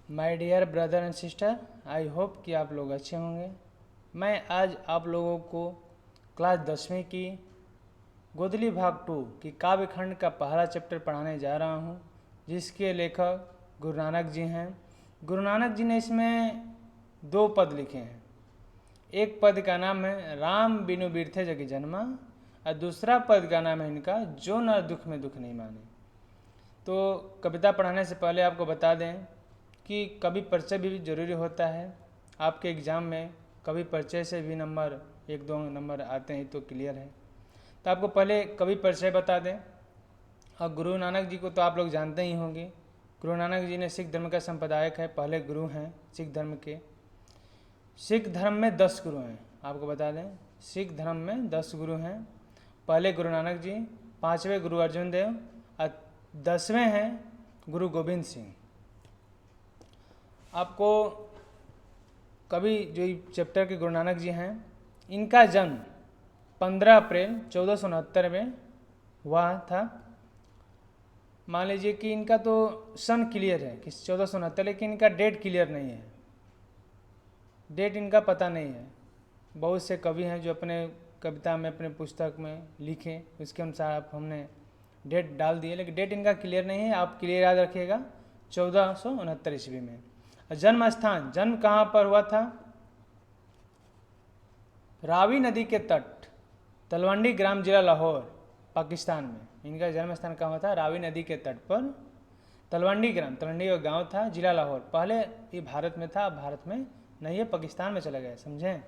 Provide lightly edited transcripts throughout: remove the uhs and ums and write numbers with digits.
My dear brother and sister, I hope कि आप लोग अच्छे होंगे। मैं आज आप लोगों को क्लास 10वीं की गोदली भाग 2 की काव्य खंड का पहला चैप्टर पढ़ाने जा रहा हूँ, जिसके लेखक गुरु नानक जी हैं। गुरु नानक जी ने इसमें 2 पद लिखे हैं। एक पद का नाम है राम बिनु बिरथे जगी जन्मा, और दूसरा पद का नाम है इनका जो न दुख में दुख नहीं माने। तो कविता पढ़ाने से पहले आपको बता दें कि कवि परिचय भी जरूरी होता है। आपके एग्ज़ाम में कवि परिचय से भी नंबर 1-2 नंबर आते हैं तो क्लियर है। तो आपको पहले कवि परिचय बता दें। और गुरु नानक जी को तो आप लोग जानते ही होंगे। गुरु नानक जी ने सिख धर्म का संप्रदायक है, पहले गुरु हैं सिख धर्म के। सिख धर्म में 10 गुरु हैं, आपको बता दें। सिख धर्म में 10 गुरु हैं। पहले गुरु नानक जी, 5वें गुरु अर्जुन देव और 10वें हैं गुरु गोविंद सिंह। आपको कवि जो चैप्टर के गुरु नानक जी हैं, इनका जन्म 15 अप्रैल 1469 में हुआ था। मान लीजिए कि इनका तो सन क्लियर है कि 1469, लेकिन इनका डेट क्लियर नहीं है। डेट इनका पता नहीं है। बहुत से कवि हैं जो अपने कविता में, अपने पुस्तक में लिखे, उसके अनुसार आप हमने डेट डाल दिए, लेकिन डेट इनका क्लियर नहीं है। आप क्लियर याद रखिएगा 1469 ईस्वी में। जन्म स्थान, जन्म कहाँ पर हुआ था? रावी नदी के तट, तलवंडी ग्राम, जिला लाहौर, पाकिस्तान में। इनका जन्म स्थान कहाँ हुआ था? रावी नदी के तट पर तलवंडी ग्राम, तलवंडी का गांव था, जिला लाहौर। पहले ये भारत में था, अब भारत में नहीं है, पाकिस्तान में चला गया, समझें।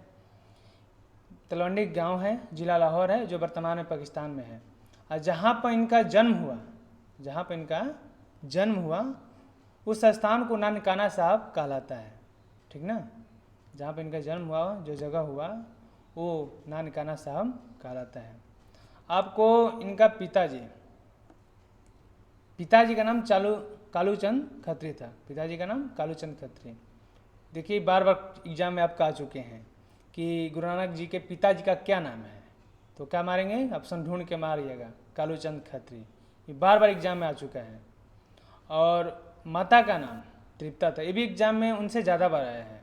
तलवंडी गांव है, जिला लाहौर है, जो वर्तमान में पाकिस्तान में है। और जहाँ पर इनका जन्म हुआ, जहाँ पर इनका जन्म हुआ, उस स्थान को नानकाना साहब कहलाता है, ठीक ना। जहाँ पर इनका जन्म हुआ, जो जगह हुआ, वो नानकाना साहब कहलाता है। आपको इनका पिताजी का नाम कालूचंद खत्री था। पिताजी का नाम कालूचंद खत्री। देखिए, बार बार एग्जाम में आपका आ चुके हैं कि गुरु नानक जी के पिताजी का क्या नाम है, तो क्या मारेंगे? ऑप्शन ढूंढ के मारिएगा, कालूचंद खत्री। ये बार बार एग्जाम में आ चुका है। और माता का नाम तृप्ता था, ये भी एग्जाम में उनसे ज़्यादा बार आया है।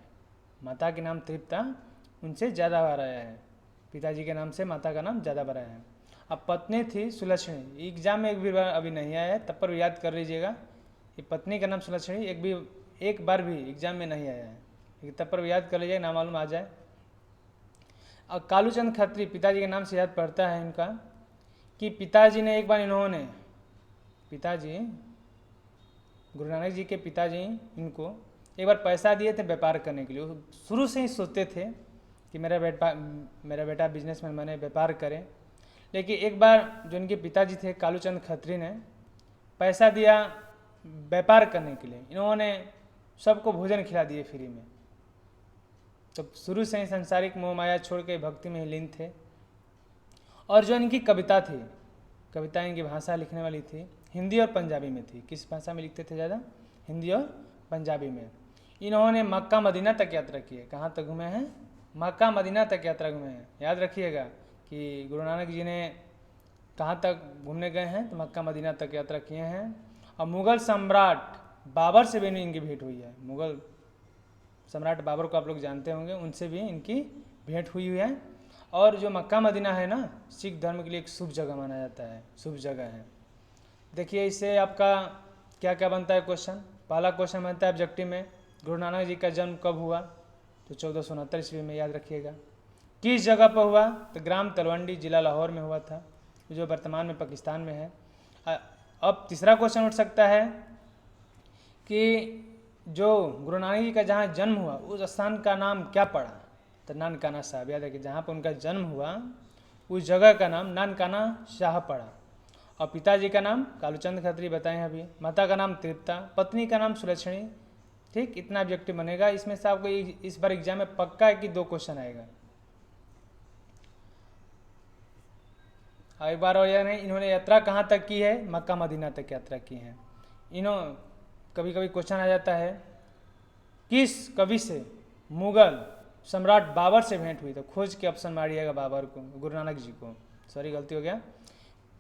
माता के नाम तृप्ता उनसे ज़्यादा बार आया है। पिताजी के नाम से माता का नाम ज़्यादा बार आया है। अब पत्नी थी सुलक्षणी, एग्जाम में एक भी बार अभी नहीं आया है, तब पर याद कर लीजिएगा। ये पत्नी का नाम सुलक्षणी एक बार भी एग्जाम में नहीं आया है, लेकिन तब पर याद कर लीजिएगा, ना मालूम आ जाए। और कालूचंद खत्री पिताजी के नाम से याद पड़ता है इनका कि पिताजी ने एक बार गुरु नानक जी के पिताजी इनको एक बार पैसा दिए थे व्यापार करने के लिए। शुरू से ही सोचते थे कि मेरा बेटा बिजनेसमैन बने, व्यापार करे। लेकिन एक बार जो इनके पिताजी थे कालूचंद खत्री ने पैसा दिया व्यापार करने के लिए, इन्होंने सबको भोजन खिला दिए फ्री में। तो शुरू से ही संसारिक मोह माया छोड़ के भक्ति में ही लीन थे। और जो इनकी कविता थी, कविता इनकी भाषा लिखने वाली थी, हिंदी और पंजाबी में थी। किस भाषा में लिखते थे ज़्यादा? हिंदी और पंजाबी में। इन्होंने मक्का मदीना तक यात्रा की है। कहाँ तक घूमे हैं? मक्का मदीना तक यात्रा घूमे हैं। याद रखिएगा कि गुरु नानक जी ने कहाँ तक घूमने गए हैं, तो मक्का मदीना तक यात्रा किए हैं। और मुग़ल सम्राट बाबर से भी इनकी भेंट हुई है। मुग़ल सम्राट बाबर को आप लोग जानते होंगे, उनसे भी इनकी भेंट हुई है। और जो मक्का मदीना है ना, सिख धर्म के लिए एक शुभ जगह माना जाता है, शुभ जगह है। देखिए, इससे आपका क्या क्या बनता है क्वेश्चन। पहला क्वेश्चन बनता है ऑब्जेक्टिव में, गुरु नानक जी का जन्म कब हुआ? तो 1469 ईस्वी में, याद रखिएगा। किस जगह पर हुआ? तो ग्राम तलवंडी, जिला लाहौर में हुआ था, जो वर्तमान में पाकिस्तान में है। अब तीसरा क्वेश्चन उठ सकता है कि जो गुरु नानक जी का जहाँ जन्म हुआ, उस स्थान का नाम क्या पड़ा? तो नानकाना साहब। याद रखिए, जहाँ पर उनका जन्म हुआ उस जगह का नाम नानकाना शाह पड़ा। और पिताजी का नाम कालूचंद खत्री बताए हैं अभी, माता का नाम तृप्ता, पत्नी का नाम सुलक्षणी। ठीक, इतना ऑब्जेक्टिव बनेगा। इसमें से आपको इस बार एग्जाम में पक्का है कि 2 क्वेश्चन आएगा। एक बार और याद नहीं, इन्होंने यात्रा कहाँ तक की है? मक्का मदीना तक यात्रा की है। कभी कभी क्वेश्चन आ जाता है, किस कवि से मुगल सम्राट बाबर से भेंट हुई? तो खोज के ऑप्शन मारिएगा बाबर को, गुरु नानक जी को। सॉरी, गलती हो गया।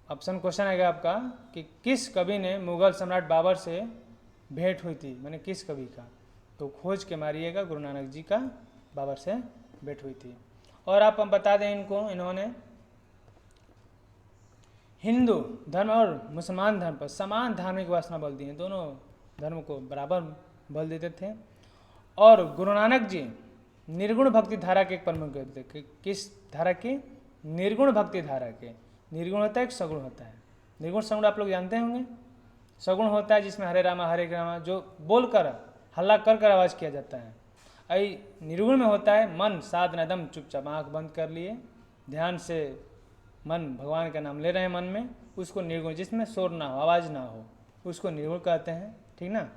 ऑप्शन क्वेश्चन आएगा आपका कि किस कवि ने मुगल सम्राट बाबर से भेंट हुई थी, मैंने किस कवि का? तो खोज के मारिएगा गुरु नानक जी का बाबर से भेंट हुई थी। और आप हम बता दें इनको, इन्होंने हिंदू धर्म और मुसलमान धर्म पर समान धार्मिक वासना बल दी है, दोनों धर्म को बराबर बल देते थे। और गुरु नानक जी निर्गुण भक्ति धारा के एक प्रमुख थे। किस धारा की? निर्गुण भक्ति धारा के। निर्गुण होता है, एक सगुण होता है। निर्गुण सगुण आप लोग जानते होंगे। सगुण होता है जिसमें हरे रामा हरे रामा जो बोलकर हल्ला कर कर आवाज़ किया जाता है। आई निर्गुण में होता है मन साधना एकदम चुपचाप आँख बंद कर लिए, ध्यान से मन भगवान का नाम ले रहे हैं मन में, उसको निर्गुण, जिसमें शोर ना हो, आवाज़ ना हो, उसको निर्गुण कहते हैं। ठीक ना।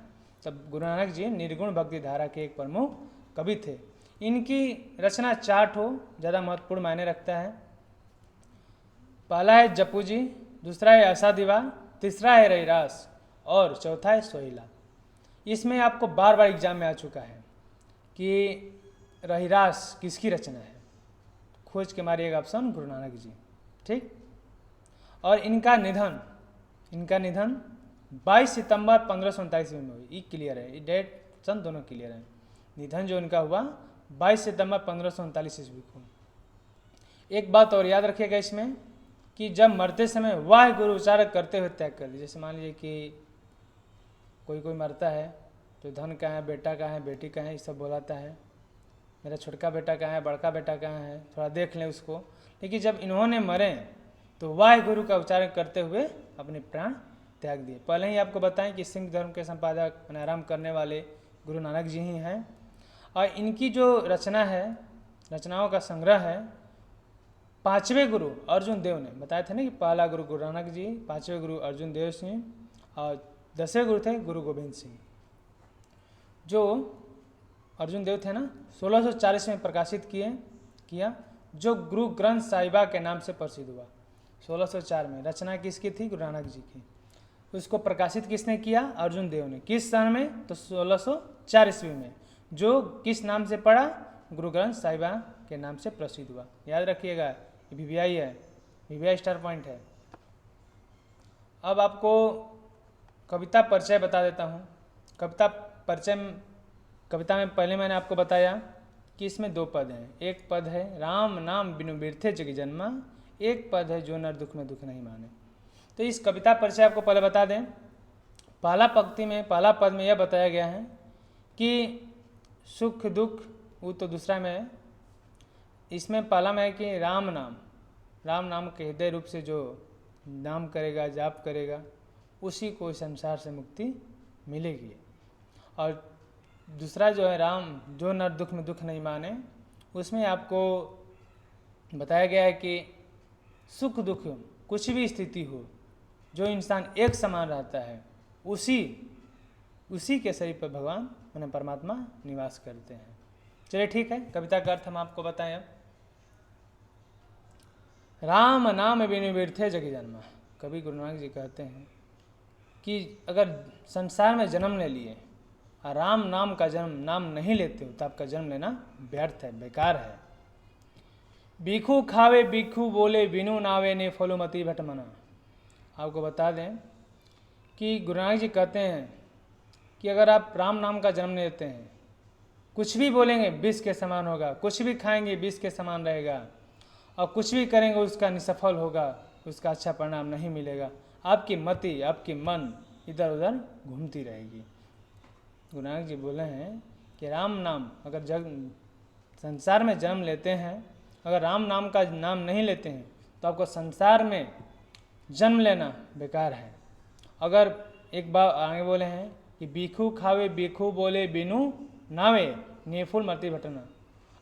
तब गुरु नानक जी निर्गुण भक्ति धारा के एक प्रमुख कवि थे। इनकी रचना 4 ठो ज़्यादा महत्वपूर्ण मायने रखता है। पहला है जपू जी, दूसरा है आशादीवा, तीसरा है रहीरास और चौथा है सोहिला। इसमें आपको बार बार एग्जाम में आ चुका है कि रहीरास किसकी रचना है। खोज के मारिएगा ऑप्शन गुरु नानक जी। ठीक। और इनका निधन 22 सितंबर 1539 में हुई। ये क्लियर है, ये डेट सन दोनों क्लियर है। निधन जो इनका हुआ 22 सितंबर 1539 ईस्वी को। एक बात और याद रखिएगा इसमें कि जब मरते समय वाह गुरु उच्चारण करते हुए त्याग कर दी। जैसे मान लीजिए कि कोई मरता है तो धन कहाँ है, बेटा कहाँ है, बेटी कहाँ है, ये सब बोलाता है, मेरा छोटका बेटा कहाँ है, बड़का बेटा कहाँ है, थोड़ा देख लें उसको। लेकिन जब इन्होंने मरे तो वाह गुरु का उच्चारण करते हुए अपने प्राण त्याग दिए। पहले ही आपको बताएं कि सिंह धर्म के संपादक आराम करने वाले गुरु नानक जी ही हैं। और इनकी जो रचना है, रचनाओं का संग्रह है, 5वें गुरु अर्जुन देव ने बताया था ना कि पहला गुरु गुरु नानक जी, 5वें गुरु अर्जुन देव सिंह और 10वें गुरु थे गुरु गोविंद सिंह। जो अर्जुन देव थे ना 1640 में प्रकाशित किया, जो गुरु ग्रंथ साहिबा के नाम से प्रसिद्ध हुआ। 1604 में रचना किसकी थी? गुरु नानक जी की। उसको प्रकाशित किसने किया? अर्जुन देव ने। किस सन में? तो 1604 ईस्वी में। जो किस नाम से पढ़ा? गुरु ग्रंथ साहिबा के नाम से प्रसिद्ध हुआ। याद रखिएगा, VVI है, VVI स्टार पॉइंट है। अब आपको कविता परिचय बता देता हूँ। कविता में पहले मैंने आपको बताया कि इसमें 2 पद हैं। एक पद है राम नाम बिनु बिरथे जग जन्मा, एक पद है जो नर दुख में दुख नहीं माने। तो इस कविता परिचय आपको पहले बता दें। पहला पद में यह बताया गया है कि सुख दुख, वो तो दूसरा में है। इसमें पहला में है कि राम नाम के हृदय रूप से जो नाम करेगा, जाप करेगा, उसी को संसार से मुक्ति मिलेगी। और दूसरा जो है राम जो नर दुख में दुख नहीं माने, उसमें आपको बताया गया है कि सुख दुख कुछ भी स्थिति हो, जो इंसान एक समान रहता है, उसी के शरीर पर भगवान माने परमात्मा निवास करते हैं। चलिए ठीक है, कविता का अर्थ हम आपको बताएं। अब राम नाम बिनु बिरथे जग जन्मा। कवि गुरु नानक जी कहते हैं कि अगर संसार में जन्म ले लिए और राम नाम का नाम नहीं लेते हो तो आपका जन्म लेना व्यर्थ है, बेकार है। बीखू खावे बीखू बोले बिनु नावे ने फलुमती भटमना। आपको बता दें कि गुरु नानक जी कहते हैं कि अगर आप राम नाम का जन्म लेते हैं, कुछ भी बोलेंगे विष के समान होगा, कुछ भी खाएंगे विष के समान रहेगा, और कुछ भी करेंगे उसका निसफल होगा, उसका अच्छा परिणाम नहीं मिलेगा। आपकी मति, आपकी मन इधर उधर घूमती रहेगी। गुरु नानक जी बोले हैं कि राम नाम अगर संसार में जन्म लेते हैं, अगर राम नाम का नाम नहीं लेते हैं तो आपको संसार में जन्म लेना बेकार है। अगर एक बार आगे बोले हैं कि बीखू खावे बीखू बोले बिनु नावे नेफुल मरती भटना।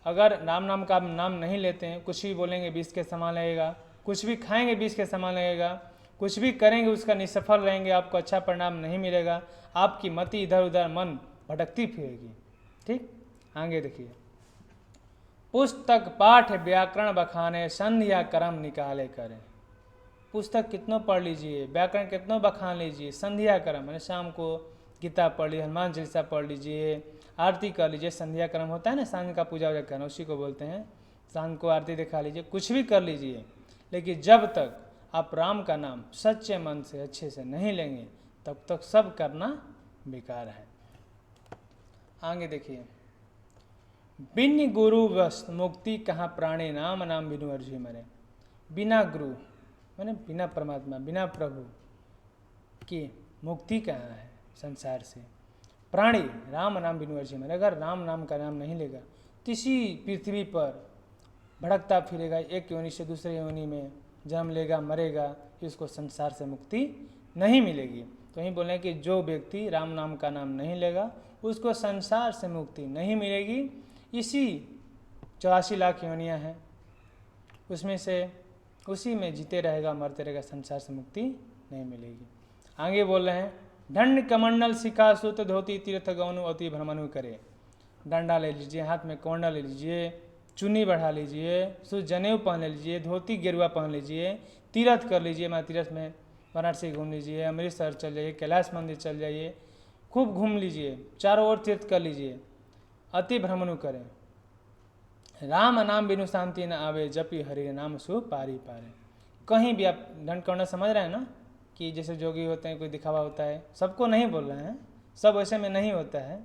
अगर राम नाम का नाम नहीं लेते हैं, कुछ भी बोलेंगे विष के समान लगेगा, कुछ भी खाएंगे विष के समान लगेगा, कुछ भी करेंगे उसका निसफल रहेंगे, आपको अच्छा परिणाम नहीं मिलेगा, आपकी मति इधर उधर मन भटकती फिरेगी। ठीक, आगे देखिए। पुस्तक पाठ व्याकरण बखाने संध्या कर्म निकाले करें। पुस्तक कितनों पढ़ लीजिए, व्याकरण कितनों बखान लीजिए, संध्या कर्म मैंने शाम को गीता पढ़ ली, हनुमान चालीसा पढ़ लीजिए, आरती कर लीजिए। संध्या कर्म होता है ना, सांझ का पूजा वूजा करना, उसी को बोलते हैं। सांझ को आरती दिखा लीजिए, कुछ भी कर लीजिए, लेकिन जब तक आप राम का नाम सच्चे मन से अच्छे से नहीं लेंगे, तब तक सब करना बेकार है। आगे देखिए, बिन गुरु वश मुक्ति कहाँ प्राणी, नाम नाम बिनु अर्जी मरे। बिना गुरु माने बिना परमात्मा, बिना प्रभु की मुक्ति कहाँ है संसार से। प्राणी राम नाम बिनु अर्जी मरे, अगर राम नाम का नाम नहीं लेगा तो इसी पृथ्वी पर भड़कता फिरेगा, एक योनि से दूसरे योनि में जन्म लेगा, मरेगा, इसको संसार से मुक्ति नहीं मिलेगी। तो यही बोले कि जो व्यक्ति राम नाम का नाम नहीं लेगा उसको संसार से मुक्ति नहीं मिलेगी। इसी 84 लाख योनियाँ हैं, उसमें से उसी में जीते रहेगा, मरते रहेगा, संसार से मुक्ति नहीं मिलेगी। आगे बोल रहे हैं, दंड कमंडल शिखा सूत धोती तीर्थ गौनु अति भ्रमणु करे। डंडा ले लीजिए, हाथ में कमंडल ले लीजिए, चुन्नी बढ़ा लीजिए, सूत जनेऊ पहन लीजिए, धोती गेरुआ पहन लीजिए, तीर्थ कर लीजिए, मैं तीर्थ में वाराणसी घूम लीजिए, अमृतसर चल जाइए, कैलाश मंदिर चल जाइए, खूब घूम लीजिए, चारों ओर तीर्थ कर लीजिए, अति भ्रमणु करें। राम नाम बिनु शांति न आवे, जपि हरि नाम सु पारी पारे। कहीं भी आप दंड करना समझ रहे हैं ना, कि जैसे जोगी होते हैं, कोई दिखावा होता है, सबको नहीं बोल रहे हैं, सब वैसे में नहीं होता है।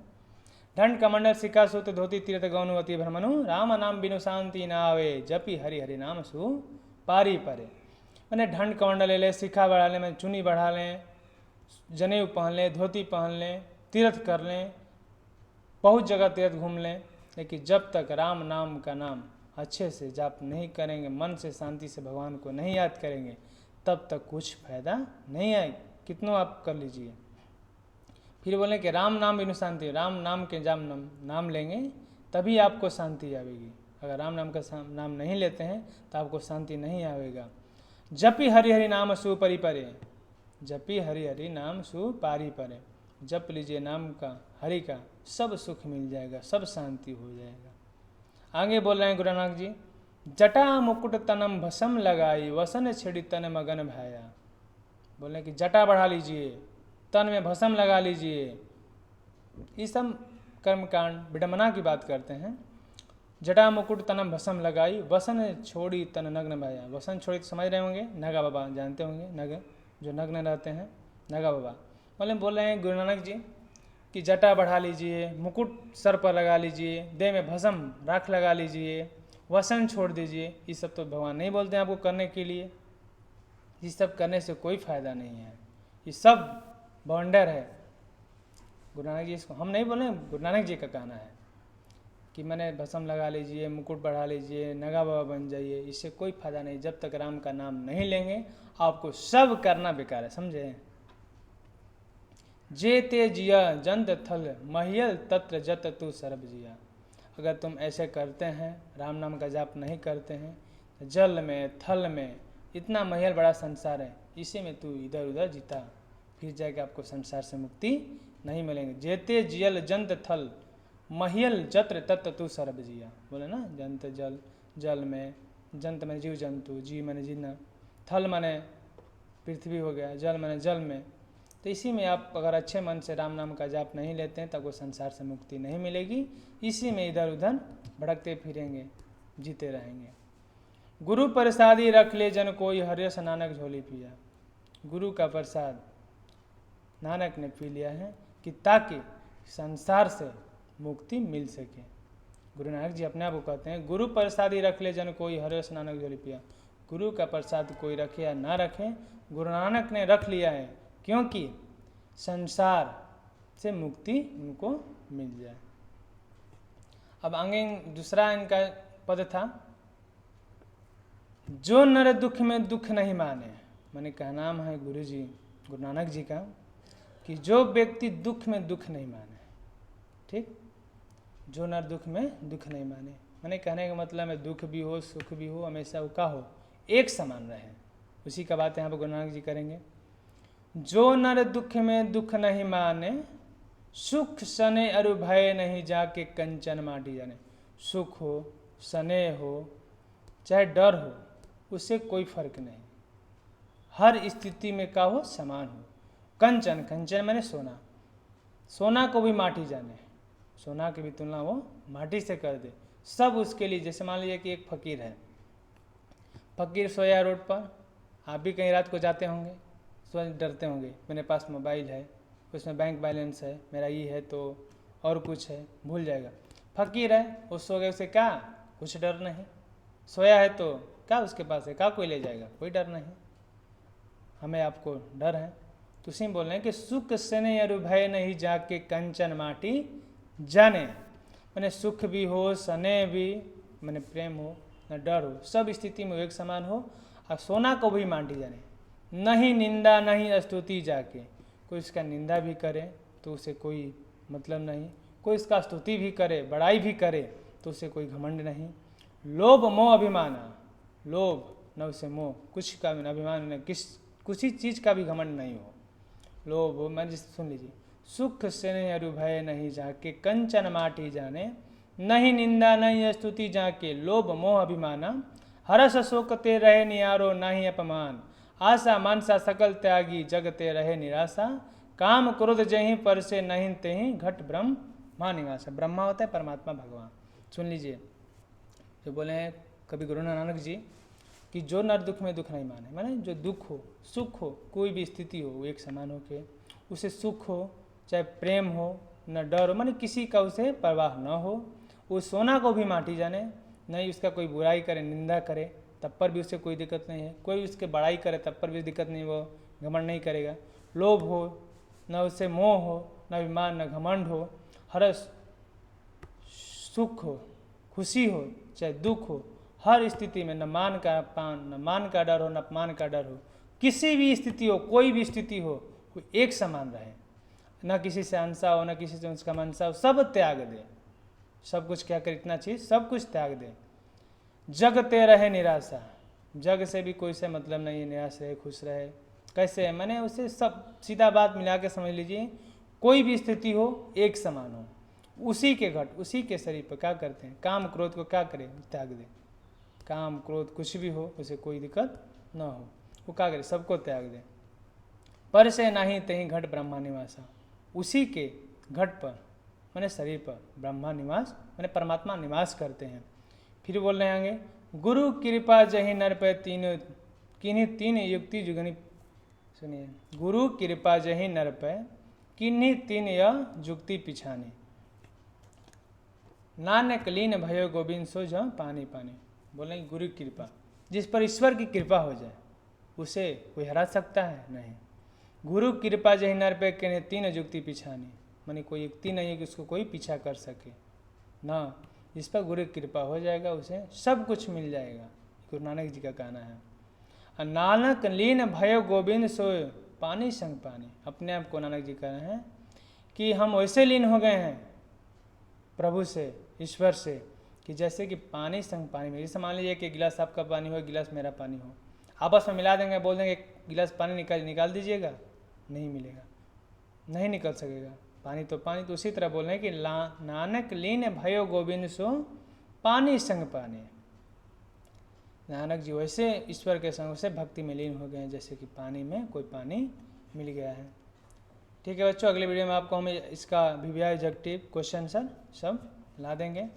दंड कमंडल शिखा सूत धोती तीर्थ गौनु अति भ्रमणु, राम नाम बिनु शांति न आवे, जपि हरि हरि नाम सु पारी पारे। मैंने दंड कमंडल ले लें, शिखा बढ़ा लें, मैं चुन्नी बढ़ा लें, जनेऊ पहन लें, धोती पहन लें, तीर्थ कर लें, बहुत जगह तीर्थ घूम लें, लेकिन जब तक राम नाम का नाम अच्छे से जाप नहीं करेंगे, मन से शांति से भगवान को नहीं याद करेंगे, तब तक कुछ फायदा नहीं आएगा, कितनों आप कर लीजिए। फिर बोलें कि राम नाम बिनु शांति, राम नाम के जाप नाम लेंगे तभी आपको शांति आवेगी। अगर राम नाम का नाम नहीं लेते हैं तो आपको शांति नहीं आवेगा। जपि हरि हरि नाम सु परि परे, जपि हरि हरि नाम सु पारी परे। जप लीजिए नाम का, हरि का, सब सुख मिल जाएगा, सब शांति हो जाएगा। आगे बोल रहे हैं गुरु नानक जी, जटा मुकुट तनम भसम लगाई, वसन छिड़ी तन मगन भाया। बोले कि जटा बढ़ा लीजिए, तन में भसम लगा लीजिए। ये सब कर्मकांड विडम्बना की बात करते हैं। जटा मुकुट तनम भसम लगाई, वसन छोड़ी तन नग्न भाया। वसन छोड़ी तो समझ रहे होंगे, नगा बाबा जानते होंगे, नग जो नग्न रहते हैं, नगा बाबा। बोल रहे हैं गुरु नानक जी कि जटा बढ़ा लीजिए, मुकुट सर पर लगा लीजिए, देह में भस्म राख लगा लीजिए, वसन छोड़ दीजिए। ये सब तो भगवान नहीं बोलते हैं आपको करने के लिए। ये सब करने से कोई फायदा नहीं है, ये सब बवंडर है। गुरु नानक जी इसको हम नहीं बोले, गुरु नानक जी का कहना है कि मैंने भस्म लगा लीजिए, मुकुट बढ़ा लीजिए, नगा बाबा बन जाइए, इससे कोई फायदा नहीं। जब तक राम का नाम नहीं लेंगे आपको सब करना बेकार है, समझे। जे ते जिया जंत थल महियल तत्र जत तू सरब जिया। अगर तुम ऐसे करते हैं, राम नाम का जाप नहीं करते हैं, तो जल में थल में इतना महियल बड़ा संसार है, इसी में तू इधर उधर जीता फिर जाएगा, आपको संसार से मुक्ति नहीं मिलेंगे। जेते जियल जंत थल महियल जत्र तत्व तू सरब जिया। बोले ना, जंत जल, जल में, जंत में जीव जंतु, जी माने जीना, थल माने पृथ्वी हो गया, जल माने जल में। तो इसी में आप अगर अच्छे मन से राम नाम का जाप नहीं लेते हैं तब वो संसार से मुक्ति नहीं मिलेगी, इसी में इधर उधर भड़कते फिरेंगे, जीते रहेंगे। गुरु प्रसादी रख ले जन कोई, हर्यस नानक झोली पिया। गुरु का प्रसाद नानक ने पी लिया है कि ताकि संसार से मुक्ति मिल सके। गुरु नानक जी अपने आप को कहते हैं, गुरु प्रसादी रख ले जन कोई, हर्यस नानक झोली पिया। गुरु का प्रसाद कोई रखे या ना रखे, गुरु नानक ने रख लिया है, क्योंकि संसार से मुक्ति उनको मिल जाए। अब आगे दूसरा इनका पद था, जो नर दुख में दुख नहीं माने। मैंने कहा नाम है गुरु जी, गुरु नानक जी का, कि जो व्यक्ति दुख में दुख नहीं माने, ठीक, जो नर दुख में दुख नहीं माने। मैंने कहने का मतलब है दुख भी हो सुख भी हो, हमेशा वो का हो, एक समान रहे, उसी का बात यहाँ पर गुरु नानक जी करेंगे। जो नर दुख में दुख नहीं माने, सुख सने अरु भय नहीं जाके कंचन माटी जाने। सुख हो, स्नेह हो, चाहे डर हो, उससे कोई फर्क नहीं, हर स्थिति में का हो, समान हो। कंचन, कंचन मैंने सोना, सोना को भी माटी जाने, सोना की भी तुलना वो माटी से कर दे, सब उसके लिए। जैसे मान लीजिए कि एक फकीर है, फकीर सोया रोड पर, आप भी कहीं रात को जाते होंगे, डरते होंगे, मेरे पास मोबाइल है, उसमें बैंक बैलेंस है, मेरा ये है, तो और कुछ है, भूल जाएगा। फकीर है, वो सो गए, उसे क्या कुछ डर नहीं। सोया है तो क्या उसके पास है, क्या कोई ले जाएगा, कोई डर नहीं। हमें आपको डर है। तो उसी में बोल रहे हैं कि सुख सने अरु भय नहीं जाके कंचन माटी जाने। मैंने सुख भी हो, सने भी, मैंने प्रेम हो न डर हो, सब स्थिति में एक समान हो। और सोना को भी माटी जाने, नहीं निंदा नहीं स्तुति जाके। कोई इसका निंदा भी करे तो उसे कोई मतलब नहीं, कोई इसका स्तुति भी करे, बड़ाई भी करे तो उसे कोई घमंड नहीं। लोभ मोह अभिमान, लोभ न उसे मोह, कुछ का भी अभिमान न, किसी चीज़ का भी घमंड नहीं हो। लोभ, मैं सुन लीजिए, सुख स्नेह अरु भय नहीं जाके कंचन माटी जाने, नहीं निंदा नहीं स्तुति जाके। लोभ मोह अभिमान, हरस शोकते रहे नियारो नहीं अपमान। आशा मानसा सकल त्यागी जगते रहे निराशा। काम क्रोध जहीं पर से नहीं तहीं घट ब्रह्मा निवास। ब्रह्मा होता है परमात्मा भगवान। सुन लीजिए, जो बोले हैं कभी गुरु नानक जी कि जो नर दुख में दुख नहीं माने, माने जो दुख हो सुख हो, कोई भी स्थिति हो वो एक समान हो के, उसे सुख हो चाहे प्रेम हो न डर हो, माने किसी का उसे परवाह न हो। वो सोना को भी माटी जाने, नहीं उसका कोई बुराई करे निंदा करे तब पर भी उसे कोई दिक्कत नहीं है, कोई उसके बड़ाई करे तब पर भी दिक्कत नहीं, वो घमंड नहीं करेगा। लोभ हो न उसे मोह हो, न अभिमान न घमंड हो, हर सुख हो खुशी हो चाहे दुख हो, हर स्थिति में न मान का अपमान, न मान का डर हो न अपमान का डर हो। किसी भी स्थिति हो, कोई भी स्थिति हो, कोई एक समान रहे, न किसी से अंसा हो न किसी से उसका मनसा हो, सब त्याग दे। सब कुछ क्या कर, इतना चीज सब कुछ त्याग दे। जगते रहे निराशा, जग से भी कोई से मतलब नहीं है, निराश रहे खुश रहे। कैसे है, मैंने उसे सब सीधा बात मिला के समझ लीजिए, कोई भी स्थिति हो एक समान हो, उसी के घट उसी के शरीर पर क्या करते हैं, काम क्रोध को क्या करें, त्याग दे। काम क्रोध कुछ भी हो उसे कोई दिक्कत न हो, वो क्या करे, सबको त्याग दे। पर से नहीं तहीं घट ब्रह्मा निवासा, उसी के घट पर मैंने शरीर पर ब्रह्मा निवास मैंने परमात्मा निवास करते हैं। फिर बोल रहे आगे, गुरु कृपा जही नर पे तीन किन्हीं तीन युक्ति जुगनी। सुनिए, गुरु कृपा जही नर पे किन्हीं तीन यह जुक्ति पिछानी। नानक लीन भयो गोविंद सो जो पानी पानी। बोले गुरु कृपा, जिस पर ईश्वर की कृपा हो जाए उसे कोई हरा सकता है नहीं। गुरु कृपा जही नर पे किन्हीं तीन जुक्ति पिछानी, मानी कोई युक्ति नहीं है कि उसको कोई पीछा कर सके ना। जिस पर गुरु कृपा हो जाएगा उसे सब कुछ मिल जाएगा, गुरु नानक जी का कहना है। नानक लीन भयो गोविंद सोए पानी संग पानी। अपने आप को नानक जी कह रहे हैं कि हम वैसे लीन हो गए हैं प्रभु से, ईश्वर से, कि जैसे कि पानी संग पानी में। जैसे मान लीजिए कि गिलास आपका पानी हो, गिलास मेरा पानी हो, आपस में मिला देंगे, बोल देंगे गिलास पानी निकाल दीजिएगा, नहीं मिलेगा, नहीं निकल सकेगा। पानी तो पानी। तो उसी तरह बोल रहे हैं कि नानक लीन भयो गोविंद सो पानी संग पानी। नानक जी वैसे ईश्वर के संग से भक्ति में लीन हो गए हैं जैसे कि पानी में कोई पानी मिल गया है। ठीक है बच्चों, अगले वीडियो में आपको हम इसका VVI ऑब्जेक्टिव क्वेश्चन सर सब ला देंगे।